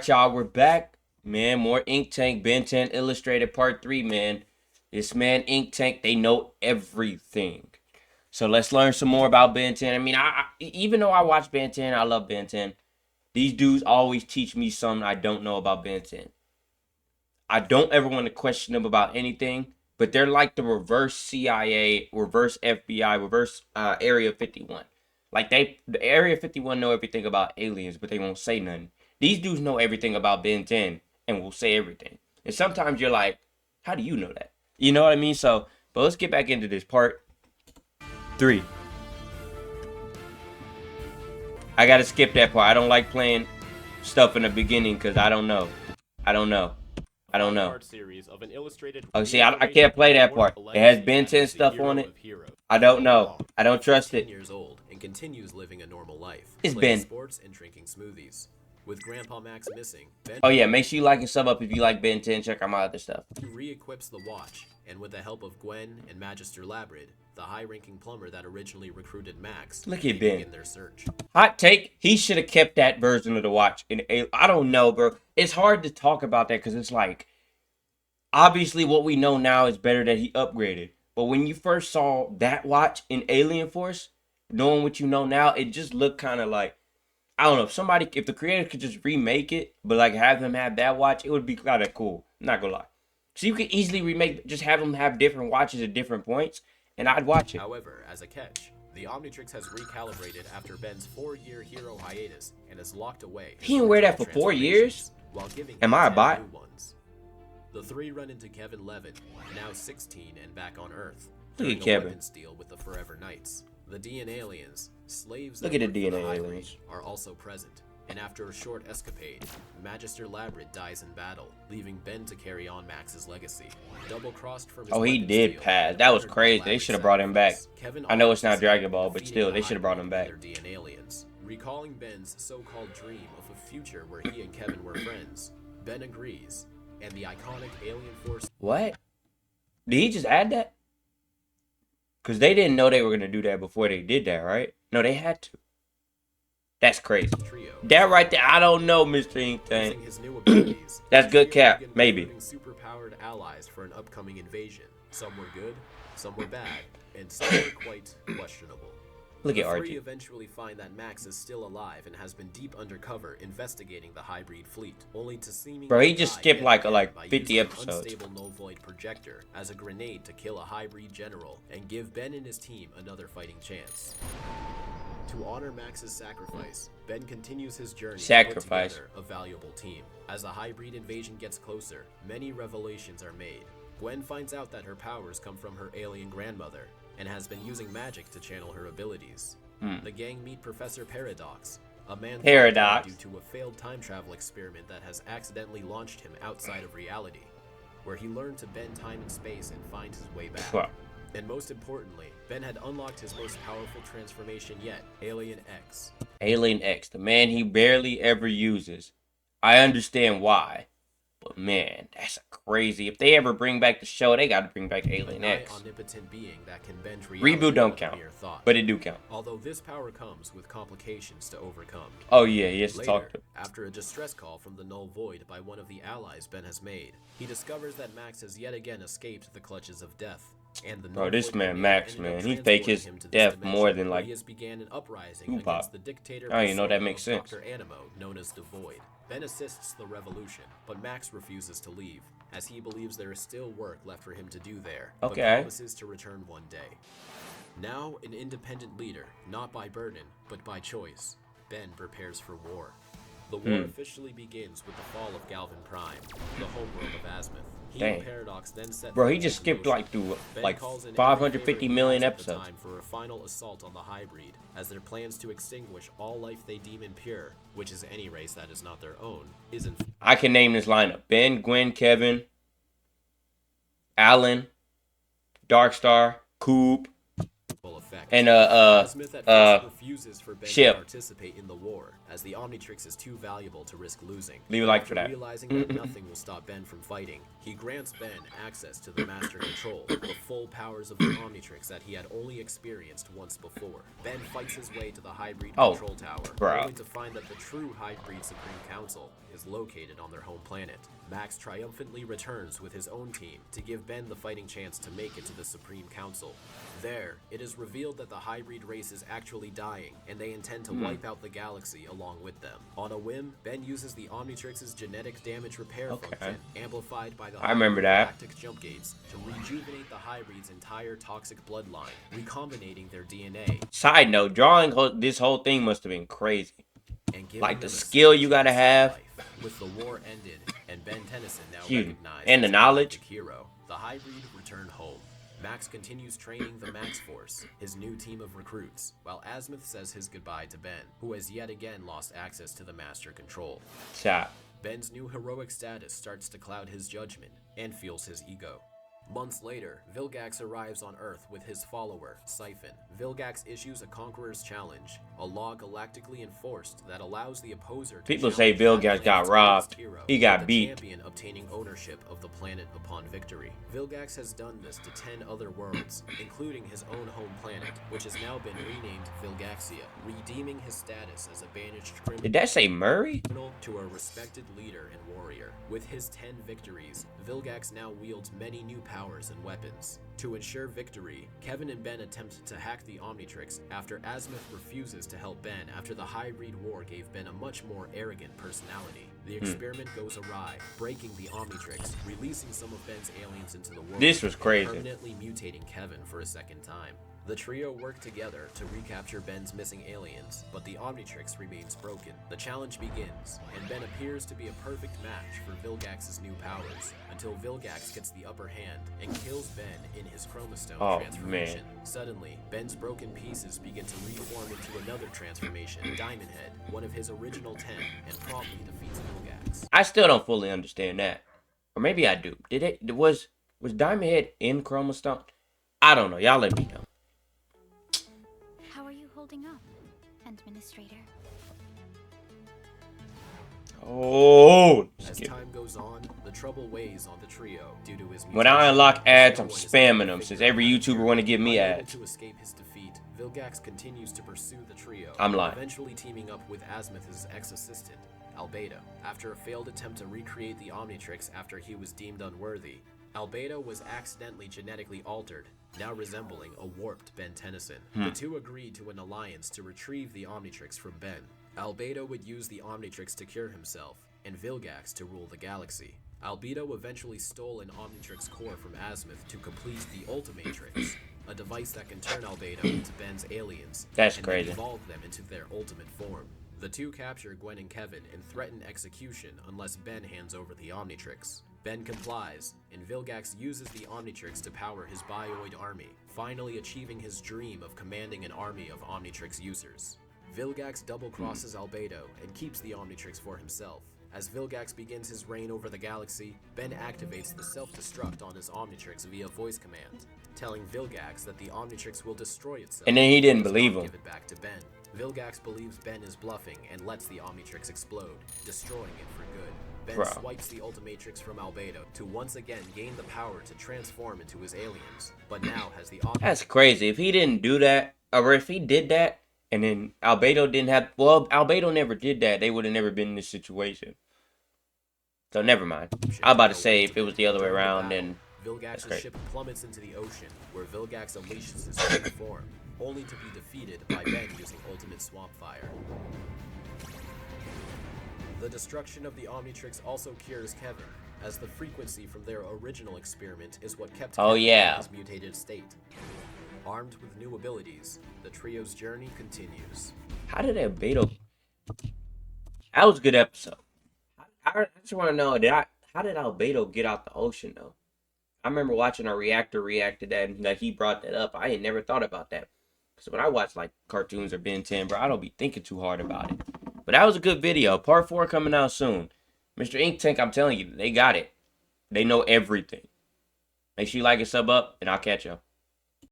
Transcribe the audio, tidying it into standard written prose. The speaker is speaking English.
Y'all, we're back, man. More Ink Tank, Ben 10 Illustrated Part 3, man. This man, Ink Tank, they know everything. So let's learn some more about Ben 10. I mean, even though I watch Ben 10, I love Ben 10. These dudes always teach me something I don't know about Ben 10. I don't ever want to question them about anything, but they're like the reverse CIA, reverse FBI, reverse Area 51. Like the Area 51 know everything about aliens, but they won't say nothing. These dudes know everything about Ben 10 and will say everything. And sometimes you're like, how do you know that? You know what I mean? So, but let's get back into this part 3. I gotta skip that part. I don't like playing stuff in the beginning because I don't know. I don't know. I don't know. Oh, see, I can't play that part. It has Ben 10 stuff on it. I don't know. I don't trust it. Years old and continues living a normal life. It's Ben. Sports and drinking smoothies. With Grandpa Max missing, Ben Oh yeah, make sure you like and sub up if you like Ben 10. Check out my other stuff. re-equips the watch, and with the help of Gwen and Magister Labrid, the high-ranking plumber that originally recruited Max, Look at Ben. in their search. Hot take: he should have kept that version of the watch. I don't know, bro. It's hard to talk about that because it's like, obviously what we know now is better that he upgraded. But when you first saw that watch in Alien Force, knowing what you know now, it just looked kind of like, I don't know, if the creator could just remake it, but like have them have that watch, it would be kind of cool. I'm not gonna lie. So you could easily remake, just have them have different watches at different points, and I'd watch it. However, as a catch, the Omnitrix has recalibrated after Ben's 4-year hero hiatus and is locked away. He didn't wear that for 4 years? While giving Am I a 10 bot? new ones. The three run into Kevin Levin, now 16 and back on Earth. Look at during a Kevin. weapons deal with the Forever Knights. The DNA aliens, slaves Look that at the work for DNA High aliens. Reach, are also present. And after a short escapade, Magister Labrid dies in battle, leaving Ben to carry on Max's legacy. Double-crossed from his Oh, he weapons did deal pass. and That was honored by crazy. They Labrid's should have brought him back. sacrifice, Kevin I know it's not offers Dragon Ball, defeating but still, they the should have brought him High back. Reach and their DNA aliens. Recalling Ben's so-called dream of a future where he and Kevin were friends, Ben agrees, and the iconic Alien Force What? Did he just add that? Because they didn't know they were going to do that before they did that, right? No, they had to. That's crazy. trio. That right there, I don't know, Mr. Ink Using Tank. his new abilities, That's good the cap, trio began maybe. recruiting super-powered allies for an upcoming invasion. Some were good, some were bad, and some were quite questionable. Look The at three Archie. eventually find that Max is still alive and has been deep undercover investigating the hybrid fleet, only to seemingly Bro, he just die skipped yet like again by 50 using an episodes. unstable no-void projector as a grenade to kill a hybrid general and give Ben and his team another fighting chance. To honor Max's sacrifice, Ben continues his journey to put together a valuable team. As the hybrid invasion gets closer, many revelations are made. Gwen finds out that her powers come from her alien grandmother, and has been using magic to channel her abilities. The gang meet Professor Paradox, a man thought dead due to a failed time travel experiment that has accidentally launched him outside of reality, where he learned to bend time and space and find his way back. Wow. And most importantly, Ben had unlocked his most powerful transformation yet, Alien X. Alien X, the man he barely ever uses. I understand why. But man, that's crazy. If they ever bring back the show, they gotta bring back Alien X. Omnipotent being that can bend reality Reboot don't with a count, mere thought. but it do count. Although this power comes with complications to overcome. Oh yeah, he has to Later, talk to. after a distress call from the Null Void by one of the allies Ben has made, he discovers that Max has yet again escaped the clutches of death. And the Bro, Null this Void man ended Max, up man, he fake his transporting him to this death dimension, more than where like he has began an uprising Tupac. against the dictator I didn't know that persona makes of sense. Dr. Animo, known as the Void. Ben assists the revolution, but Max refuses to leave, as he believes there is still work left for him to do there, but Okay. promises to return one day. Now an independent leader, not by burden, but by choice, Ben prepares for war. The war officially begins with the fall of Galvin Prime, the homeworld of Azimuth. He and Dang. Paradox then set Bro, he things just in skipped motion. like through Ben like calls in every 550 favorite million he has at the episodes. time for a final assault on the hybrid, as their plans to extinguish all life they deem impure, which is any race that is not their own, is in I can name this lineup: Ben, Gwen, Kevin, Alan, Darkstar, Coop. full effect. effect. and Azimuth at first refuses for Ben to ship. participate in the war, as the Omnitrix is too valuable to risk losing. Leave a like After for that. realizing that nothing will stop Ben from fighting, he grants Ben access to the Master Control, the full powers of the Omnitrix that he had only experienced once before. Ben fights his way to the Hybrid Control Tower, only to find that the true Hybrid Supreme Council is located on their home planet. Max triumphantly returns with his own team to give Ben the fighting chance to make it to the Supreme Council. There, it is revealed that the hybrid race is actually dying, and they intend to wipe out the galaxy along with them. On a whim, Ben uses the Omnitrix's genetic damage repair function, amplified by the galactic jump gates, to rejuvenate the hybrid's entire toxic bloodline, recombinating their DNA. Side note, drawing this whole thing must have been crazy. Like the skill you gotta have. With the war ended, and Ben Tennyson now recognized and the knowledge. Hero, the hybrid returned home. Max continues training the Max Force, his new team of recruits, while Azimuth says his goodbye to Ben, who has yet again lost access to the Master Control. Ben's new heroic status starts to cloud his judgment and fuels his ego. Months later, Vilgax arrives on Earth with his follower, Siphon. Vilgax issues a Conqueror's Challenge, a law galactically enforced that allows the opposer to People say Vilgax got robbed. He got beat. Champion obtaining ownership of the planet upon victory. Vilgax has done this to 10 other worlds, including his own home planet, which has now been renamed Vilgaxia, redeeming his status as a banished criminal. Did that say Murray? To a respected leader and warrior. With his 10 victories, Vilgax now wields many new powers and weapons. To ensure victory, Kevin and Ben attempt to hack the Omnitrix after Azimuth refuses to help Ben after the hybrid war gave Ben a much more arrogant personality. The experiment goes awry, breaking the Omnitrix, releasing some of Ben's aliens into the world. This was crazy. Permanently mutating Kevin for a second time. The trio work together to recapture Ben's missing aliens, but the Omnitrix remains broken. The challenge begins, and Ben appears to be a perfect match for Vilgax's new powers, until Vilgax gets the upper hand and kills Ben in his chromostone transformation. Suddenly, Ben's broken pieces begin to reform into another transformation, Diamond Head, one of his original 10, and promptly defeats Vilgax. I still don't fully understand that. Or maybe I do. Was Diamond Head in chromostone? I don't know. Y'all let me know. Holding up, Administrator. Oh! As time goes on, the trouble weighs on the trio due to his when I unlock ads, I'm spamming them since every YouTuber want to give me ads. To escape his defeat, Vilgax continues to pursue the trio, I'm lying. Eventually teaming up with Azimuth's ex-assistant, Albedo. After a failed attempt to recreate the Omnitrix after he was deemed unworthy, Albedo was accidentally genetically altered, now resembling a warped Ben Tennyson. The two agreed to an alliance to retrieve the Omnitrix from Ben. Albedo would use the Omnitrix to cure himself, and Vilgax to rule the galaxy. Albedo eventually stole an Omnitrix core from Azimuth to complete the Ultimatrix, a device that can turn Albedo into Ben's aliens and evolve them into their ultimate form. The two capture Gwen and Kevin and threaten execution unless Ben hands over the Omnitrix. Ben complies, and Vilgax uses the Omnitrix to power his bioid army, finally achieving his dream of commanding an army of Omnitrix users. Vilgax double-crosses Albedo and keeps the Omnitrix for himself. As Vilgax begins his reign over the galaxy, Ben activates the self-destruct on his Omnitrix via voice command, telling Vilgax that the Omnitrix will destroy itself. And then he didn't believe him. Give it back to Ben. Vilgax believes Ben is bluffing and lets the Omnitrix explode, destroying it for good. Ben swipes the Ultimatrix from Albedo to once again gain the power to transform into his aliens, but now has the option. That's crazy. If he didn't do that, or if he did that, and then Albedo didn't have... Well, Albedo never did that. They would have never been in this situation. So never mind. I was about to say, if it was the other way around, then... Vilgax's ship plummets into the ocean, where Vilgax unleashes his true form, only to be defeated by Ben using Ultimate Swamp Fire. The destruction of the Omnitrix also cures Kevin, as the frequency from their original experiment is what kept Kevin in his mutated state. Armed with new abilities, the trio's journey continues. How did Albedo... That was a good episode. I just want to know, how did Albedo get out the ocean, though? I remember watching our reactor react to that, and he brought that up. I had never thought about that. Because when I watch, like, cartoons or Ben 10, bro, I don't be thinking too hard about it. But that was a good video. Part 4 coming out soon. Mr. Ink Tank, I'm telling you, they got it. They know everything. Make sure you like and sub up, and I'll catch y'all.